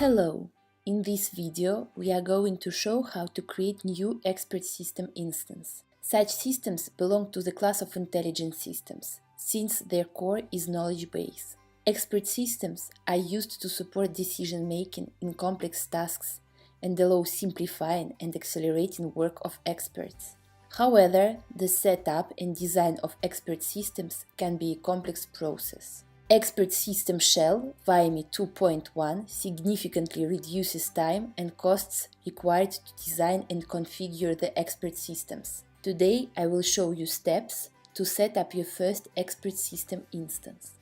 Hello! In this video, we are going to show how to create new expert system instance. Such systems belong to the class of intelligent systems, since their core is knowledge base. Expert systems are used to support decision-making in complex tasks and allow simplifying and accelerating work of experts. However, the setup and design of expert systems can be a complex process. Expert System Shell VIME 2.1 significantly reduces time and costs required to design and configure the expert systems. Today, I will show you steps to set up your first expert system instance.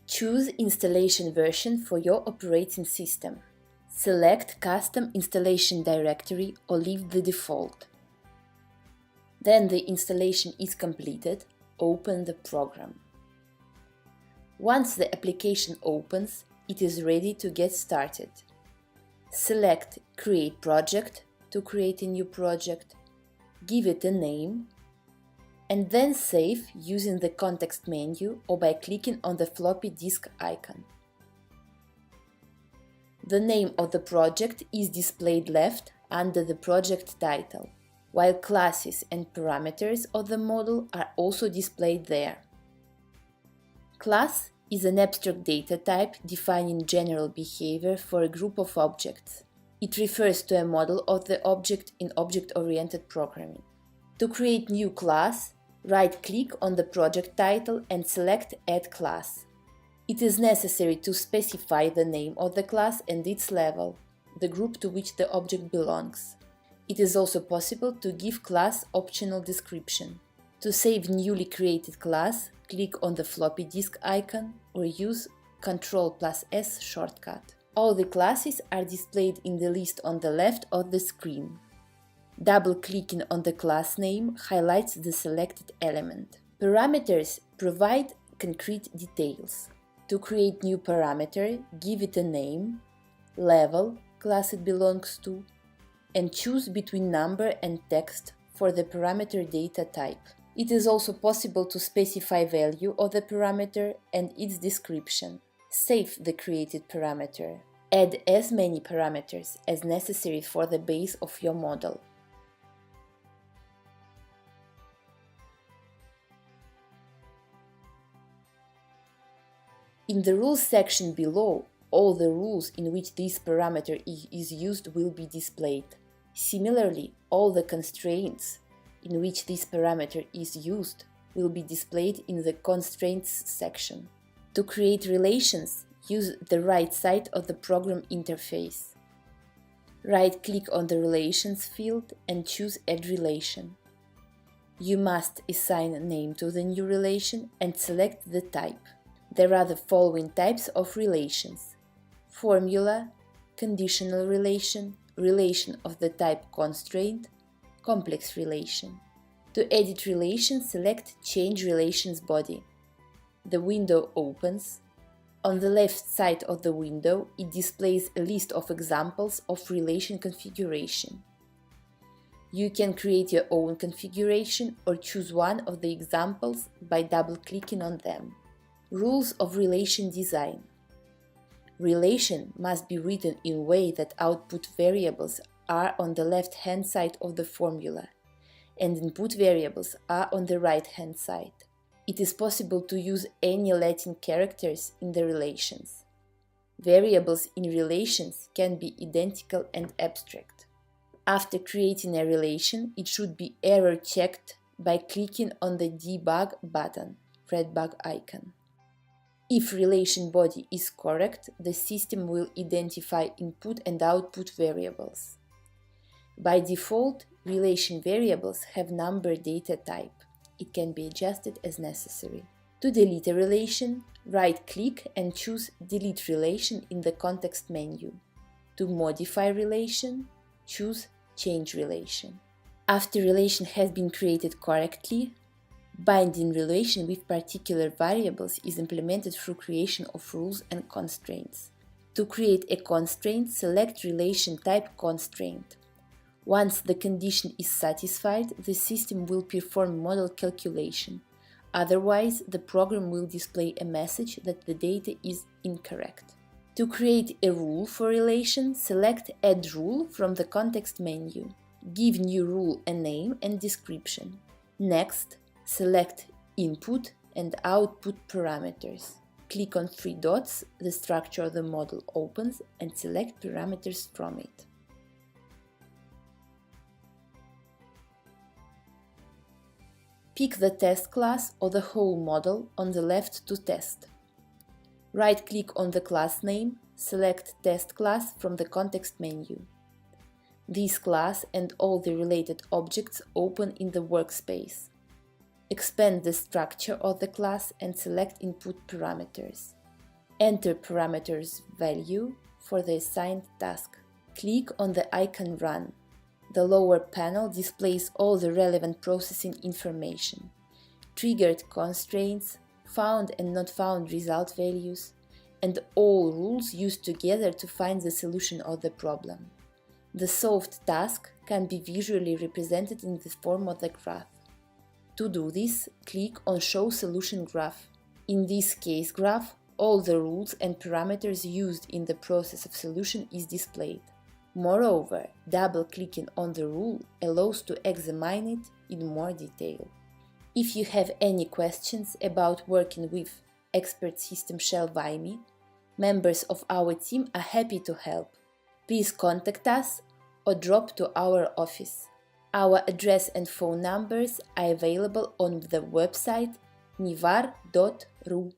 Choose installation version for your operating system. Select Custom Installation Directory or leave the default. Then the installation is completed, open the program. Once the application opens, it is ready to get started. Select Create Project to create a new project, give it a name, and then save using the context menu or by clicking on the floppy disk icon. The name of the project is displayed left under the project title, while classes and parameters of the model are also displayed there. Class is an abstract data type defining general behavior for a group of objects. It refers to a model of the object in object-oriented programming. To create new class, right-click on the project title and select Add Class. It is necessary to specify the name of the class and its level, the group to which the object belongs. It is also possible to give class optional description. To save newly created class, click on the floppy disk icon or use Ctrl+S shortcut. All the classes are displayed in the list on the left of the screen. Double-clicking on the class name highlights the selected element. Parameters provide concrete details. To create new parameter, give it a name, level, class it belongs to, and choose between number and text for the parameter data type. It is also possible to specify value of the parameter and its description. Save the created parameter. Add as many parameters as necessary for the base of your model. In the rules section below, all the rules in which this parameter is used will be displayed. Similarly, all the constraints in which this parameter is used will be displayed in the Constraints section. To create relations, use the right side of the program interface. Right-click on the Relations field and choose Add Relation. You must assign a name to the new relation and select the type. There are the following types of relations: formula, conditional relation, relation of the type constraint, complex relation. To edit relation, select Change Relations body. The window opens. On the left side of the window, it displays a list of examples of relation configuration. You can create your own configuration or choose one of the examples by double-clicking on them. Rules of relation design. Relation must be written in a way that output variables are on the left-hand side of the formula, and input variables are on the right-hand side. It is possible to use any Latin characters in the relations. Variables in relations can be identical and abstract. After creating a relation, it should be error-checked by clicking on the Debug button, red bug icon. If relation body is correct, the system will identify input and output variables. By default, relation variables have number data type. It can be adjusted as necessary. To delete a relation, right-click and choose Delete Relation in the context menu. To modify relation, choose Change Relation. After relation has been created correctly, binding relation with particular variables is implemented through creation of rules and constraints. To create a constraint, select Relation Type Constraint. Once the condition is satisfied, the system will perform model calculation. Otherwise, the program will display a message that the data is incorrect. To create a rule for relation, select Add Rule from the context menu. Give new rule a name and description. Next, select Input and Output parameters. Click on three dots, the structure of the model opens, and select parameters from it. Pick the test class or the whole model on the left to test. Right-click on the class name, select Test Class from the context menu. This class and all the related objects open in the workspace. Expand the structure of the class and select Input parameters. Enter parameters value for the assigned task. Click on the icon Run. The lower panel displays all the relevant processing information, triggered constraints, found and not found result values, and all rules used together to find the solution of the problem. The solved task can be visually represented in the form of the graph. To do this, click on Show Solution Graph. In this case graph, all the rules and parameters used in the process of solution is displayed. Moreover, double-clicking on the rule allows to examine it in more detail. If you have any questions about working with Expert System Shell VIME, members of our team are happy to help. Please contact us or drop to our office. Our address and phone numbers are available on the website mivar.ru.